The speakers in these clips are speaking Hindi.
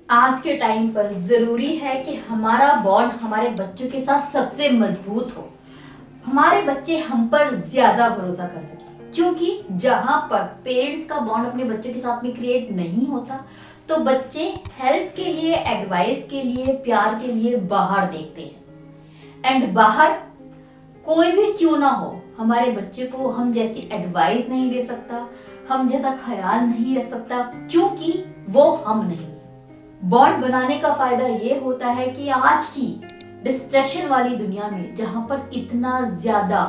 आज के टाइम पर जरूरी है कि हमारा बॉन्ड हमारे बच्चों के साथ सबसे मजबूत हो। हमारे बच्चे हम पर ज्यादा भरोसा कर सकें, क्योंकि जहां पर पेरेंट्स का बॉन्ड अपने बच्चों के साथ में क्रिएट नहीं होता तो बच्चे हेल्प के लिए, एडवाइस के लिए, प्यार के लिए बाहर देखते हैं। एंड बाहर कोई भी क्यों ना हो, हमारे बच्चे को हम जैसी एडवाइस नहीं दे सकता, हम जैसा ख्याल नहीं रख सकता, क्योंकि वो हम नहीं। बॉन्ड बनाने का फायदा ये होता है कि आज की डिस्ट्रैक्शन वाली दुनिया में, जहां पर इतना ज्यादा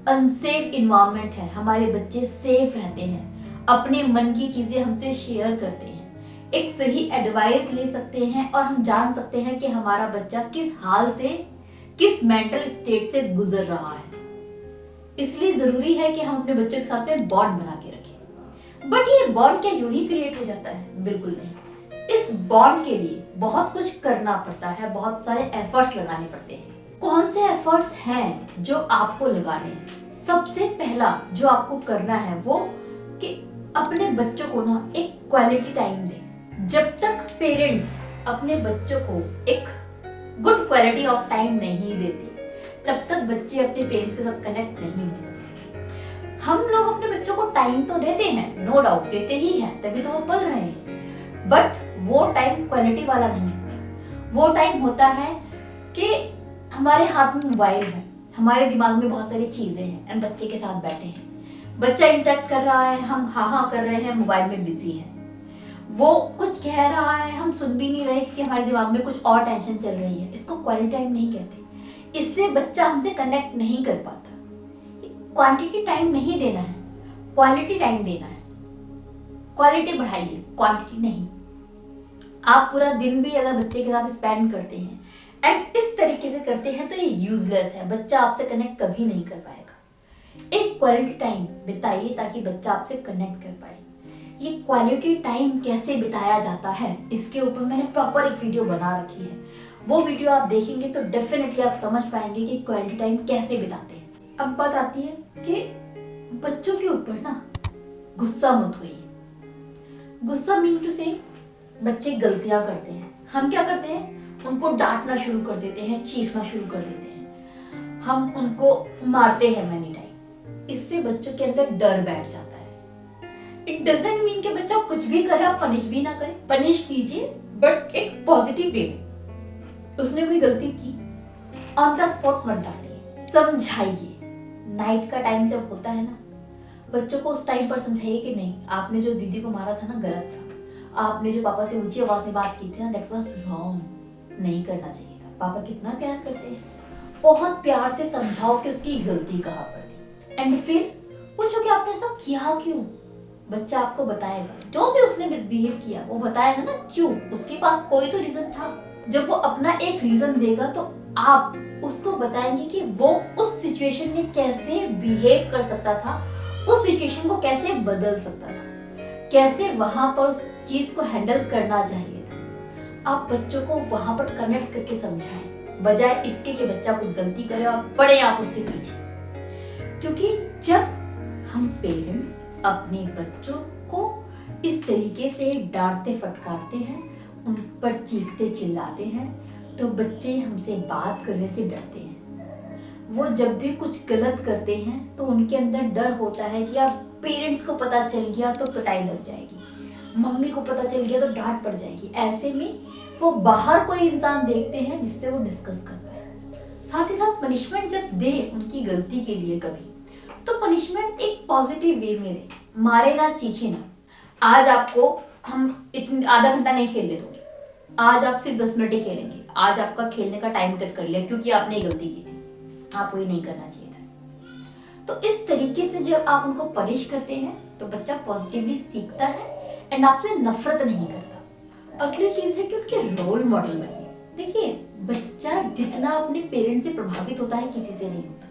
अनसेफ इन्वायरमेंट है, हमारे बच्चे सेफ रहते हैं, अपने मन की चीजें हमसे शेयर करते हैं, एक सही एडवाइस ले सकते हैं और हम जान सकते हैं कि हमारा बच्चा किस हाल से, किस मेंटल स्टेट से गुजर रहा है। इसलिए जरूरी है कि हम अपने बच्चों के साथ में बॉन्ड बना के रखें। बट ये बॉन्ड क्या यूं ही क्रिएट हो जाता है? बिल्कुल नहीं। इस बॉन्ड के लिए बहुत कुछ करना पड़ता है, बहुत सारे एफर्ट्स लगाने पड़ते हैं। कौन से एफर्ट्स हैं जो आपको लगाने हैं? सबसे पहला जो आपको करना है वो कि अपने बच्चों को ना एक क्वालिटी टाइम दें। जब तक पेरेंट्स अपने बच्चों को एक गुड क्वालिटी ऑफ टाइम नहीं देते, तब तक बच्चे अपने पेरेंट्स के साथ कनेक्ट नहीं हो सकते। हम लोग अपने बच्चों को टाइम तो देते हैं, नो डाउट देते ही हैं, तभी तो वो पढ़ रहे हैं, बट वो टाइम क्वालिटी वाला नहीं होता। वो टाइम होता है कि हमारे हाथ में मोबाइल है, हमारे दिमाग में बहुत सारी चीजें हैं एंड बच्चे के साथ बैठे हैं, बच्चा इंटरेक्ट कर रहा है, हम हाँ हाँ कर रहे हैं, मोबाइल में बिजी है, वो कुछ कह रहा है, हम सुन भी नहीं रहे क्योंकि हमारे दिमाग में कुछ और टेंशन चल रही है। इसको क्वालिटी टाइम नहीं कहते। इससे बच्चा हमसे कनेक्ट नहीं कर पाता। क्वांटिटी टाइम नहीं देना है, क्वालिटी टाइम देना है। क्वालिटी बढ़ाइए, क्वांटिटी नहीं। आप पूरा दिन भी अगर बच्चे के साथ स्पेंड करते हैं एंड इस तरीके से करते हैं तो ये यूजलेस है, बच्चा आपसे कनेक्ट कभी नहीं कर पाएगा। एक क्वालिटी टाइम बिताइए ताकि बच्चा आपसे कनेक्ट कर पाए। ये क्वालिटी टाइम कैसे बिताया जाता है, इसके ऊपर मैंने प्रॉपर एक वीडियो बना रखी है। वो वीडियो आप देखेंगे तो डेफिनेटली आप समझ पाएंगे कि क्वालिटी टाइम कैसे बिताते हैं। अब बात आती है कि बच्चों के ऊपर ना गुस्सा मत होइए। गुस्सा मीन टू से बच्चे गलतियां करते हैं, हम क्या करते हैं, उनको डांटना शुरू कर देते हैं, चीखना शुरू कर देते हैं, हम उनको मारते हैं मैनी टाइम। इससे बच्चों के अंदर डर बैठ जाता है। इट डजंट मीन कि बच्चा कुछ भी करे आप पनिश भी ना करें, पनिश कीजिए बट एक पॉजिटिव वे में। उसने कोई गलती की, ऑन द स्पॉट मत डांटिए, समझाइए। नाइट का टाइम जब होता है ना, बच्चों को उस टाइम पर समझाइए कि नहीं, आपने जो दीदी को मारा था ना गलत था, आपने जो पापा से ऊंची आवाज में बात की थी ना, दैट वाज रॉन्ग, नहीं करना चाहिए था। पापा कितना प्यार करते हैं, बहुत प्यार से समझाओ कि उसकी गलती कहाँ पर थी एंड फिर पूछो कि आपने ऐसा किया क्यों। बच्चा आपको बताएगा, जो भी उसने मिसबिहेव किया वो बताएगा ना क्यों, उसके पास कोई तो रीजन था। जब वो अपना एक रीजन देगा तो आप उसको बताएंगे कि वो उस सिचुएशन में कैसे बिहेव कर सकता था, उस सिचुएशन को कैसे बदल सकता था, कैसे वहां पर उस चीज को हैंडल करना चाहिए था। आप बच्चों को वहां पर कनेक्ट करके समझाएं, बजाय इसके कि बच्चा कुछ गलती करे और पड़े आप उसके पीछे। क्योंकि जब हम पेरेंट्स अपने बच्चों को इस तरीके से डांटते फटकारते हैं, उन पर चीखते चिल्लाते हैं, तो बच्चे हमसे बात करने से डरते हैं। वो जब भी कुछ गलत करते हैं तो उनके अंदर डर होता है कि अब पेरेंट्स को पता चल गया तो पिटाई लग जाएगी, मम्मी को पता चल गया तो डांट पड़ जाएगी। ऐसे में वो बाहर कोई इंसान देखते हैं जिससे वो डिस्कस कर पाए। साथ ही साथ पनिशमेंट जब दे उनकी गलती के लिए कभी, तो पनिशमेंट एक पॉजिटिव वे में दे, मारे ना, चीखे ना। आज आपको हम इतनी आधा घंटा नहीं खेलने दोगे, आज आप सिर्फ 10 मिनट ही खेलेंगे, आज आपका खेलने का टाइम कट कर लिया क्योंकि आपने गलती की थी, आपको ये नहीं करना चाहिए था। तो इस तरीके से जब आप उनको पनिश करते हैं तो बच्चा पॉजिटिवली सीखता है एंड आपसे नफरत नहीं करता। अगली चीज है कि उनके रोल मॉडल बनिए। देखिए, बच्चा जितना अपने पेरेंट्स से प्रभावित होता है किसी से नहीं होता।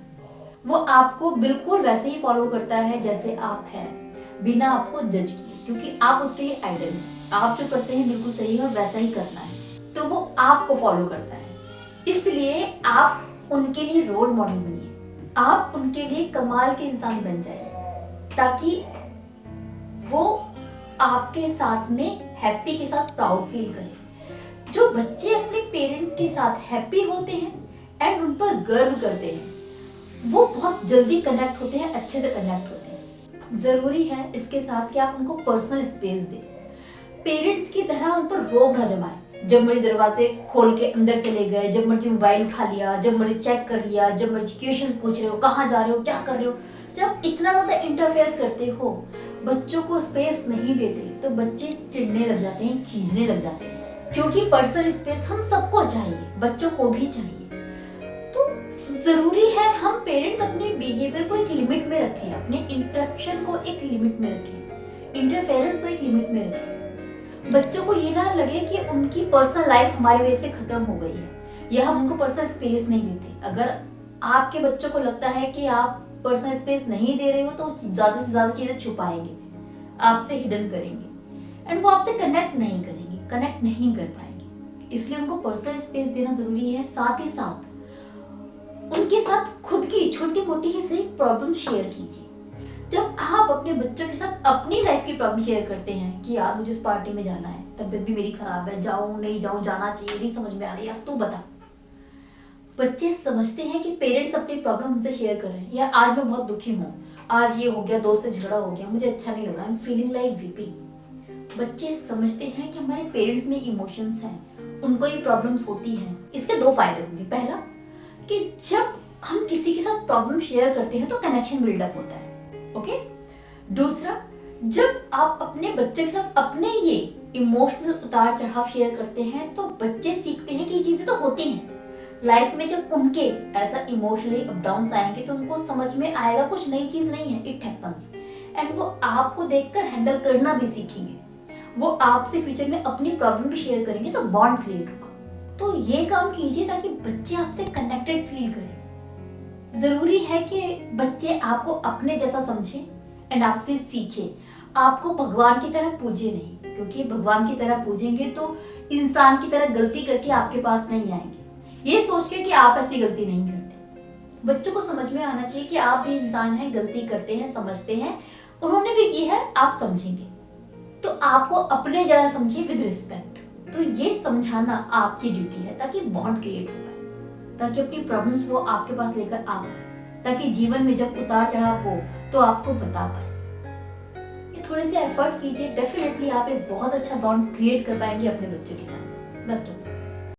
वो आपको बिल्कुल वैसे ही फॉलो करता है जैसे आप हैं, बिना आपको जज किए, क्योंकि आप उसके लिए आइडल हैं। आप जो करते हैं बिल्कुल सही है और वैसा ही करना है, तो वो आपको फॉलो करता है। इसलिए आप उनके लिए रोल मॉडल बनिए, आप उनके लिए कमाल के इंसान बन जाइए, ताकि वो आपके साथ में हैप्पी के साथ प्राउड फील करें। जो बच्चे अपने पेरेंट्स के साथ हैप्पी होते हैं एंड उन पर गर्व करते हैं, वो बहुत जल्दी कनेक्ट होते हैं, अच्छे से कनेक्ट होते हैं। जरूरी है इसके साथ कि आप उनको पर्सनल स्पेस दें। पेरेंट्स की तरह उन पर रोब ना जमाएं। जब मर्जी दरवाजे खोल के अंदर चले गए, जब मर्जी मोबाइल उठा लिया, जब मर्जी चेक कर लिया, जब मर्जी क्वेश्चन पूछ रहे हो, कहाँ जा रहे हो, क्या कर रहे हो, जब इतना ज्यादा इंटरफेयर करते हो, बच्चों को स्पेस नहीं देते, तो बच्चे चिढ़ने लग जाते हैं, खींचने लग जाते हैं। क्योंकि पर्सनल स्पेस हम सबको चाहिए, बच्चों को भी चाहिए। तो जरूरी है हम पेरेंट्स अपने बिहेवियर को एक लिमिट में रखें, अपने इंटरप्शन को एक लिमिट में रखें, इंटरफेरेंस को एक लिमिट में रखें। बच्चों को ये ना लगे कि उनकी पर्सनल लाइफ हमारी वजह से खत्म हो गई है या हम उनको पर्सनल स्पेस नहीं देते। अगर आपके बच्चों को लगता है कि आप पर्सनल स्पेस नहीं दे रहे हो, तो ज्यादा से ज्यादा चीजें छुपाएंगे, आपसे हिडन करेंगे एंड वो आपसे कनेक्ट नहीं करेंगे, कनेक्ट नहीं कर पाएंगे। इसलिए उनको पर्सनल स्पेस देना जरूरी है। साथ ही साथ उनके साथ खुद की छोटी मोटी ही सही प्रॉब्लम शेयर कीजिए। जब आप अपने बच्चों के साथ अपनी लाइफ की प्रॉब्लम शेयर करते हैं कि यार मुझे इस पार्टी में जाना है, तबीयत भी मेरी खराब है, जाऊं नहीं जाऊं, जाना चाहिए, नहीं समझ में आ रही, यार तू बता। बच्चे समझते हैं कि पेरेंट्स अपनी प्रॉब्लम हमसे शेयर कर रहे हैं। यार आज मैं बहुत दुखी हूँ, आज ये हो गया, दोस्त से झगड़ा हो गया, मुझे अच्छा नहीं लग रहा, I am feeling like weeping. बच्चे समझते हैं कि हमारे पेरेंट्स में इमोशंस हैं, उनको ये प्रॉब्लम्स होती हैं। इसके दो फायदे होंगे। पहला कि जब हम किसी के साथ प्रॉब्लम शेयर करते हैं तो कनेक्शन बिल्डअप होता है, ओके। दूसरा, जब आप अपने बच्चे के साथ अपने ये इमोशनल उतार चढ़ाव शेयर करते हैं तो बच्चे सीखते हैं कि ये चीजें तो होती हैं लाइफ में। जब उनके ऐसा इमोशनली अप डाउन आएंगे तो उनको समझ में आएगा कुछ नई चीज नहीं है, इट हैपेंस, एंड वो आपको देखकर हैंडल करना भी सीखेंगे। वो आपसे फ्यूचर में अपनी प्रॉब्लम भी शेयर करेंगे तो बॉन्ड क्रिएट होगा। तो ये काम कीजिए ताकि बच्चे आपसे कनेक्टेड फील करें। जरूरी है कि बच्चे आपको अपने जैसा समझें एंड आपसे सीखें। आपको भगवान की तरह पूजे नहीं, क्योंकि भगवान की तरह पूजेंगे तो इंसान की तरह गलती करके आपके पास नहीं आएंगे, ये सोच के कि आप ऐसी गलती नहीं करते। बच्चों को समझ में आना चाहिए कि आप भी इंसान हैं, गलती करते हैं, समझते हैं, उन्होंने भी की है, आप समझेंगे। तो आपको अपने जैसा समझिए विद रिस्पेक्ट। तो ये समझाना आपकी ड्यूटी है ताकि बॉन्ड क्रिएट हो पाए, ताकि अपनी प्रॉब्लम्स वो आपके पास लेकर आ पाए, ताकि जीवन में जब उतार चढ़ाव हो तो आपको बता पाए। ये थोड़े से एफर्ट कीजिए, डेफिनेटली आप एक बहुत अच्छा बॉन्ड क्रिएट कर पाएंगे अपने बच्चों के साथ। Best of